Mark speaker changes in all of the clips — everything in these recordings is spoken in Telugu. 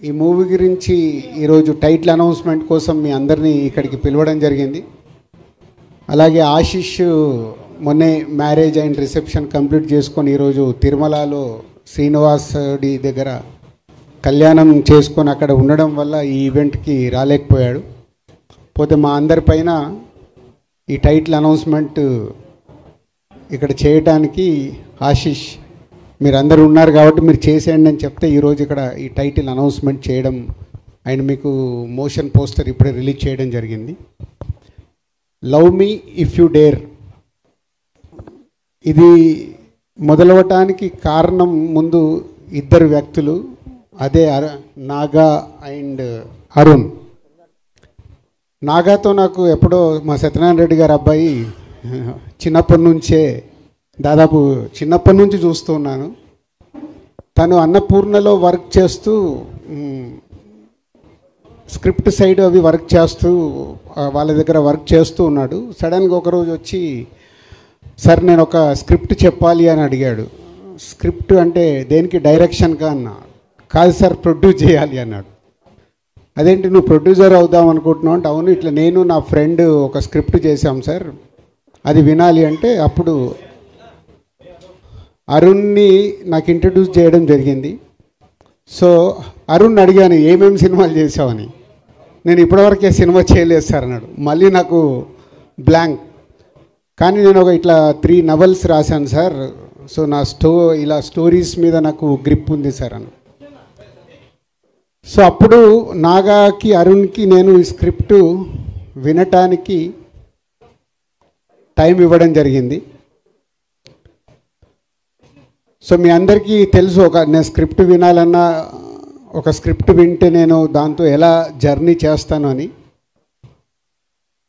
Speaker 1: ఈ మూవీ గురించి ఈరోజు టైటిల్ అనౌన్స్మెంట్ కోసం మీ అందరినీ ఇక్కడికి పిలవడం జరిగింది. అలాగే ఆశిష్ మొన్నే మ్యారేజ్ అండ్ రిసెప్షన్ కంప్లీట్ చేసుకొని ఈరోజు తిరుమలలో శ్రీనివాసుడి దగ్గర కళ్యాణం చేసుకొని అక్కడ ఉండడం వల్ల ఈ ఈవెంట్కి రాలేకపోయాడు. పోతే మా అందరిపైన ఈ టైటిల్ అనౌన్స్మెంట్ ఇక్కడ చేయడానికి ఆశిష్ మీరందరూ ఉన్నారు కాబట్టి మీరు చేసేయండి అని చెప్తే ఈరోజు ఇక్కడ ఈ టైటిల్ అనౌన్స్మెంట్ చేయడం అండ్ మీకు మోషన్ పోస్టర్ ఇప్పుడే రిలీజ్ చేయడం జరిగింది. Love me if you dare ఇది మొదలవటానికి కారణం ముందు ఇద్దరు వ్యక్తులు, అదే నాగా అండ్ అరుణ్. నాగాతో నాకు ఎప్పుడో మా సత్యనారాయణ రెడ్డి గారి అబ్బాయి చిన్నప్పటి నుంచే దాదాపు చిన్నప్పటి నుంచి చూస్తూ ఉన్నాను. తను అన్నపూర్ణలో వర్క్ చేస్తూ స్క్రిప్ట్ సైడ్ అవి వర్క్ చేస్తూ వాళ్ళ దగ్గర వర్క్ చేస్తూ ఉన్నాడు. సడన్గా ఒకరోజు వచ్చి సార్ నేను ఒక స్క్రిప్ట్ చెప్పాలి అని అడిగాడు. స్క్రిప్ట్ అంటే దేనికి, డైరెక్షన్గా అన్నా. కాదు సార్ ప్రొడ్యూస్ చేయాలి అన్నాడు. అదేంటి నువ్వు ప్రొడ్యూసర్ అవుదాం అనుకుంటున్నావు అంటే, అవును ఇట్లా నేను నా ఫ్రెండ్ ఒక స్క్రిప్ట్ చేశాం సార్ అది వినాలి అంటే అప్పుడు అరుణ్ని నాకు ఇంట్రడ్యూస్ చేయడం జరిగింది. సో అరుణ్ అడిగాను ఏమేమి సినిమాలు చేసావని. నేను ఇప్పటివరకే సినిమా చేయలేదు సార్ అన్నాడు. మళ్ళీ నాకు బ్లాంక్. కానీ నేను ఒక ఇట్లా 3 నవల్స్ రాశాను సార్, సో నా ఇలా స్టోరీస్ మీద నాకు గ్రిప్ ఉంది సార్ అని. సో అప్పుడు నాగాకి అరుణ్కి నేను ఈ స్క్రిప్ట్ వినటానికి టైం ఇవ్వడం జరిగింది. సో మీ అందరికీ తెలుసు, నేను స్క్రిప్ట్ వినాలన్నా ఒక స్క్రిప్ట్ వింటే నేను దాంతో ఎలా జర్నీ చేస్తాను అని.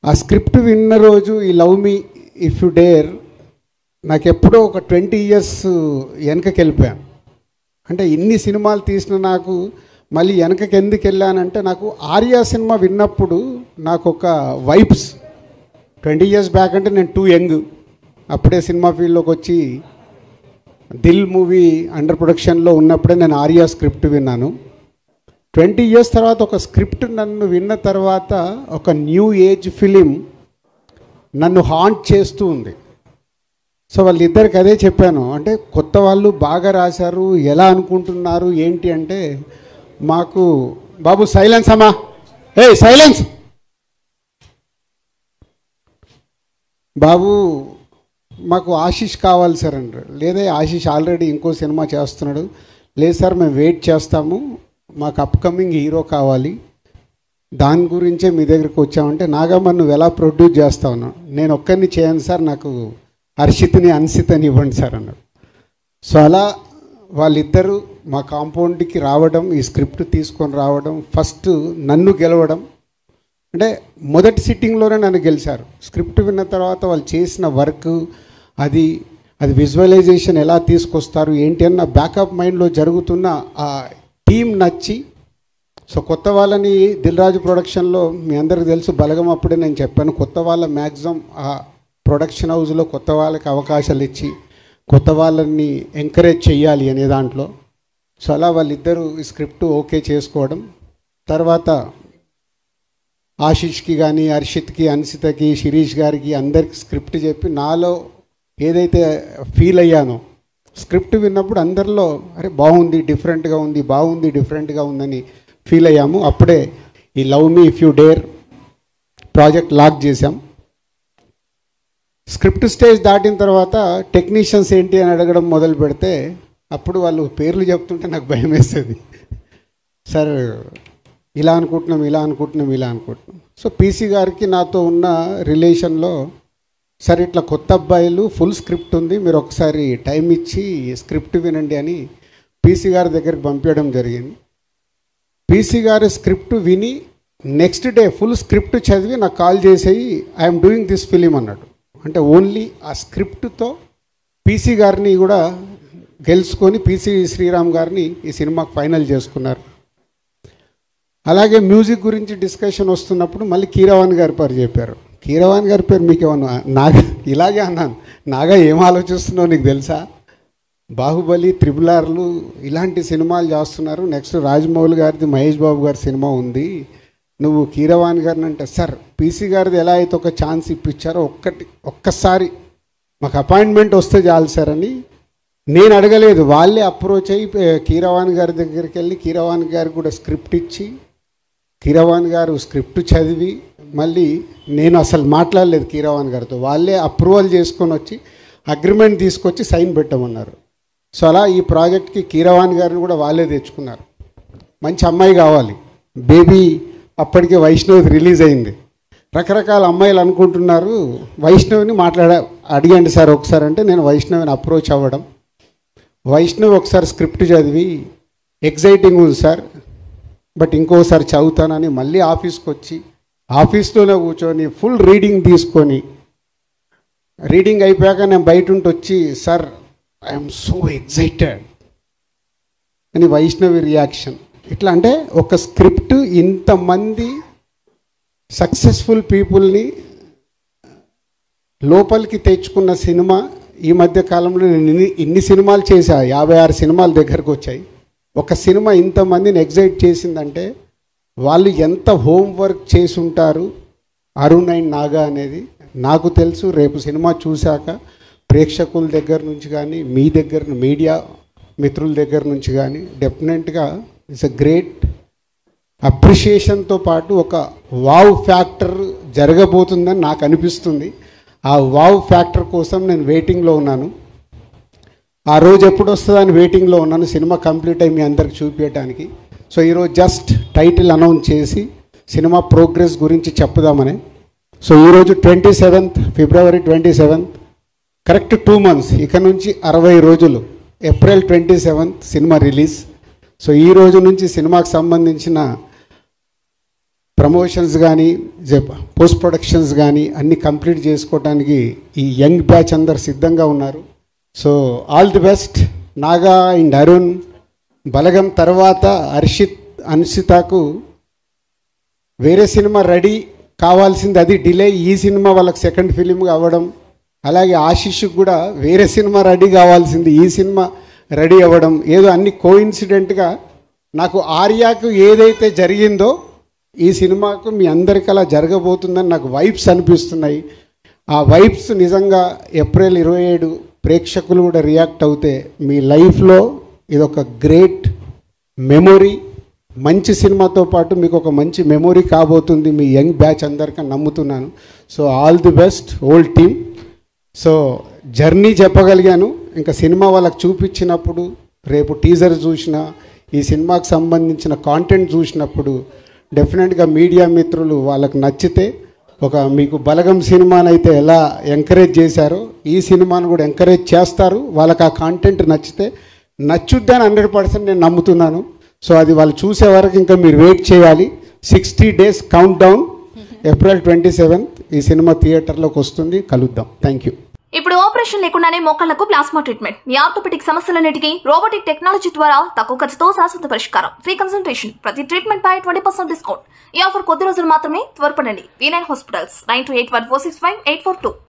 Speaker 1: ఆ స్క్రిప్ట్ విన్న రోజు ఈ love me if you dare నాకు ఎప్పుడో ఒక 20 years వెనకకి వెళ్ళిపోయాను. అంటే ఇన్ని సినిమాలు తీసిన నాకు మళ్ళీ వెనకకి ఎందుకు వెళ్ళానంటే, నాకు ఆర్యా సినిమా విన్నప్పుడు నాకు ఒక వైబ్స్ 20 years బ్యాక్ అంటే నేను టూ యంగ్, అప్పుడే సినిమా ఫీల్డ్లోకి వచ్చి దిల్ మూవీ అండర్ ప్రొడక్షన్లో ఉన్నప్పుడే నేను ఆర్యా స్క్రిప్ట్ విన్నాను. 20 years తర్వాత ఒక స్క్రిప్ట్ నన్ను విన్న తర్వాత ఒక న్యూ ఏజ్ ఫిలిం నన్ను హాంట్ చేస్తూ ఉంది. సో వాళ్ళిద్దరికి అదే చెప్పాను, అంటే కొత్త వాళ్ళు బాగా రాశారు, ఎలా అనుకుంటున్నారు ఏంటి అంటే, మాకు బాబు సైలెన్స్ అమ్మా, సైలెన్స్ బాబు, మాకు ఆశిష్ కావాలి సార్ అంటారు. లేదా ఆశిష్ ఆల్రెడీ ఇంకో సినిమా చేస్తున్నాడు. లేదు సార్ మేము వెయిట్ చేస్తాము, మాకు అప్కమింగ్ హీరో కావాలి, దాని గురించే మీ దగ్గరికి వచ్చామంటే, నాగమ్మ నువ్వు ఎలా ప్రొడ్యూస్ చేస్తావు అన్నాడు. నేను ఒక్కరిని చేయను సార్, నాకు హర్షిత్ని అన్సితని ఇవ్వండి సార్ అన్నాడు. సో అలా వాళ్ళిద్దరూ మా కాంపౌండ్కి రావడం, ఈ స్క్రిప్ట్ తీసుకొని రావడం, ఫస్ట్ నన్ను గెలవడం. అంటే మొదటి సిట్టింగ్లోనే నన్ను గెలిచారు. స్క్రిప్ట్ విన్న తర్వాత వాళ్ళు చేసిన వర్క్, అది విజువలైజేషన్ ఎలా తీసుకొస్తారు ఏంటి అని నా బ్యాకప్ మైండ్లో జరుగుతున్న ఆ టీం నచ్చి, సో కొత్త వాళ్ళని దిల్ రాజు ప్రొడక్షన్లో మీ అందరికీ తెలుసు, బలగం అప్పుడే నేను చెప్పాను, కొత్త వాళ్ళ మ్యాక్సిమం ఆ ప్రొడక్షన్ హౌస్లో కొత్త వాళ్ళకి అవకాశాలు ఇచ్చి కొత్త వాళ్ళని ఎంకరేజ్ చేయాలి అనే దాంట్లో. సో అలా వాళ్ళిద్దరూ ఈ స్క్రిప్ట్ ఓకే చేసుకోవడం, తర్వాత ఆశిష్కి కానీ హర్షిత్కి అన్సితకి శిరీష్ గారికి అందరికి స్క్రిప్ట్ చెప్పి నాలో ఏదైతే ఫీల్ అయ్యానో, స్క్రిప్ట్ విన్నప్పుడు అందరిలో అరే బాగుంది, డిఫరెంట్గా ఉంది, బాగుంది, డిఫరెంట్గా ఉందని ఫీల్ అయ్యాము. అప్పుడే ఈ love me if you dare project lock చేశాం. స్క్రిప్ట్ స్టేజ్ దాటిన తర్వాత టెక్నీషియన్స్ ఏంటి అని అడగడం మొదలు పెడితే, అప్పుడు వాళ్ళు పేర్లు చెప్తుంటే నాకు భయం వేస్తుంది. సార్ ఇలా అనుకుంటున్నాం, ఇలా అనుకుంటున్నాం, ఇలా అనుకుంటున్నాం. సో పీసీ గారికి నాతో ఉన్న రిలేషన్లో, సార్ ఇట్లా కొత్త అబ్బాయిలు ఫుల్ స్క్రిప్ట్ ఉంది, మీరు ఒకసారి టైం ఇచ్చి స్క్రిప్ట్ వినండి అని పీసీ గారి దగ్గరికి పంపించడం జరిగింది. పీసీ గారి స్క్రిప్ట్ విని నెక్స్ట్ డే ఫుల్ స్క్రిప్ట్ చదివి నాకు కాల్ చేసేయి ఐఎమ్ డూయింగ్ దిస్ ఫిలిం అన్నాడు. అంటే ఓన్లీ ఆ స్క్రిప్ట్తో పీసీ గారిని కూడా గెలుచుకొని పీసీ శ్రీరామ్ గారిని ఈ సినిమాకి ఫైనల్ చేసుకున్నారు. అలాగే మ్యూజిక్ గురించి డిస్కషన్ వస్తున్నప్పుడు మళ్ళీ కీరవాణి గారి పేరు చెప్పారు. కీరవాణి గారి పేరు మీకు ఏమన్నా, నాగా ఇలాగే అన్నాను, నాగా ఏం ఆలోచిస్తున్నావు నీకు తెలుసా, బాహుబలి, త్రిబుల్ ఇలాంటి సినిమాలు చేస్తున్నారు. నెక్స్ట్ రాజమౌళి గారిది, మహేష్ బాబు గారి సినిమా ఉంది, నువ్వు కీరవాణి గారిని అంటే, సార్ పీసీ గారిది ఎలా అయితే ఒక ఛాన్స్ ఇప్పించారో ఒక్కసారి మాకు అపాయింట్మెంట్ వస్తే చాలు సార్ అని నేను అడగలేదు. వాళ్ళే అప్రోచ్ అయ్యి కీరవాణి గారి దగ్గరికి వెళ్ళి కీరవాణి గారికి కూడా స్క్రిప్ట్ ఇచ్చి, కీరవాణి గారు స్క్రిప్ట్ చదివి, మళ్ళీ నేను అసలు మాట్లాడలేదు కీరవాణి గారితో, వాళ్ళే అప్రూవల్ చేసుకొని వచ్చి అగ్రిమెంట్ తీసుకొచ్చి సైన్ పెట్టమన్నారు. సో అలా ఈ ప్రాజెక్ట్కి కీరవాణి గారిని కూడా వాళ్ళే తెచ్చుకున్నారు. మంచి అమ్మాయి కావాలి. బేబీ అప్పటికే వైష్ణవి రిలీజ్ అయింది. రకరకాల అమ్మాయిలు అనుకుంటున్నారు. వైష్ణవిని అడిగండి సార్ ఒకసారి అంటే, నేను వైష్ణవిని అప్రోచ్ అవ్వడం, వైష్ణవి ఒకసారి స్క్రిప్ట్ చదివి ఎగ్జైటింగ్ ఉంది సార్, బట్ ఇంకోసారి చదువుతానని మళ్ళీ ఆఫీస్కి వచ్చి ఆఫీస్లోనే కూర్చొని ఫుల్ రీడింగ్ తీసుకొని, రీడింగ్ అయిపోయాక నేను బయట ఉండి వచ్చి, సార్ ఐఎమ్ సో ఎగ్జైటెడ్ అని వైష్ణవి రియాక్షన్. ఇట్లా అంటే ఒక స్క్రిప్ట్ ఇంతమంది సక్సెస్ఫుల్ పీపుల్ని లోపలికి తెచ్చుకున్న సినిమా. ఈ మధ్య కాలంలో నేను ఇన్ని సినిమాలు చేశా, 56 సినిమాల దగ్గరకు వచ్చాయి. ఒక సినిమా ఇంతమందిని ఎగ్జైట్ చేసిందంటే వాళ్ళు ఎంత హోంవర్క్ చేసి ఉంటారు. అరుణ్ అండ్ నాగా అనేది నాకు తెలుసు. రేపు సినిమా చూశాక ప్రేక్షకుల దగ్గర నుంచి కానీ, మీ దగ్గర మీడియా మిత్రుల దగ్గర నుంచి కానీ డెఫినెట్గా ఇట్స్ అ గ్రేట్ అప్రిషియేషన్తో పాటు ఒక వావ్ ఫ్యాక్టర్ జరగబోతుందని నాకు అనిపిస్తుంది. ఆ వావ్ ఫ్యాక్టర్ కోసం నేను వెయిటింగ్లో ఉన్నాను. ఆ రోజు ఎప్పుడు వస్తుందని వెయిటింగ్లో ఉన్నాను, సినిమా కంప్లీట్ అయ్యి మీ అందరికి చూపించడానికి. సో ఈరోజు జస్ట్ టైటిల్ అనౌన్స్ చేసి సినిమా ప్రోగ్రెస్ గురించి చెప్పుదామని. సో ఈరోజు 27th ఫిబ్రవరి 27th, కరెక్ట్ 2 months, ఇక నుంచి 60 రోజులు, April 27th cinema release. So ఈ రోజు నుంచి సినిమాకి సంబంధించిన ప్రమోషన్స్ కానీ, పోస్ట్ ప్రొడక్షన్స్ కానీ అన్నీ కంప్లీట్ చేసుకోవడానికి ఈ యంగ్ బ్యాచ్ అందరు సిద్ధంగా ఉన్నారు. So all the best. Naga and Arun Balagam తర్వాత అన్షితకు వేరే సినిమా రెడీ కావాల్సింది, అది డిలే. ఈ సినిమా వాళ్ళకి సెకండ్ ఫిలింగా అవ్వడం, అలాగే ఆశీష్కి కూడా వేరే సినిమా రెడీ కావాల్సింది, ఈ సినిమా రెడీ అవ్వడం, ఏదో అన్ని కోఇన్సిడెంట్గా నాకు ఆర్యాకు ఏదైతే జరిగిందో ఈ సినిమాకు మీ అందరికీ అలా జరగబోతుందని నాకు వైబ్స్ అనిపిస్తున్నాయి. ఆ వైబ్స్ నిజంగా ఏప్రిల్ 27 ప్రేక్షకులు కూడా రియాక్ట్ అవుతే మీ లైఫ్లో ఇదొక గ్రేట్ మెమొరీ. మంచి సినిమాతో పాటు మీకు ఒక మంచి మెమొరీ కాబోతుంది మీ యంగ్ బ్యాచ్ అందరికీ నమ్ముతున్నాను. So all the best whole team. So journey చెప్పగలిగాను. ఇంకా సినిమా వాళ్ళకి చూపించినప్పుడు, రేపు టీజర్ చూసినా, ఈ సినిమాకి సంబంధించిన కాంటెంట్ చూసినప్పుడు డెఫినెట్గా మీడియా మిత్రులు వాళ్ళకు నచ్చితే, ఒక మీకు బలగం సినిమానైతే ఎలా ఎంకరేజ్ చేశారో ఈ సినిమాను కూడా ఎంకరేజ్ చేస్తారు. వాళ్ళకి ఆ కాంటెంట్ నచ్చితే నచ్చుద్దని 100% నేను నమ్ముతున్నాను. సో అది వాళ్ళు చూసే వరకు ఇంకా మీరు వెయిట్ చేయాలి. 60 days count down. April 27th ఈ సినిమా థియేటర్లోకి వస్తుంది. కలుద్దాం. Thank you.
Speaker 2: ఇప్పుడు ఆపరేషన్ లేకుండానే మోకాళ్లకు ప్లాస్మా ట్రీట్మెంట్. మీ ఆర్థోపెటిక్ సమస్యలన్నిటికీ రోబోటిక్ టెక్నాలజీ ద్వారా తక్కువ ఖర్చుతో శాశ్వత పరిష్కారం. Free consultation. ప్రతి ట్రీట్మెంట్ పై 20% డిస్కౌంట్. ఈ ఆఫర్ కొద్ది రోజులు మాత్రమే. త్వరపడండి. V9 hospitals 9281465842.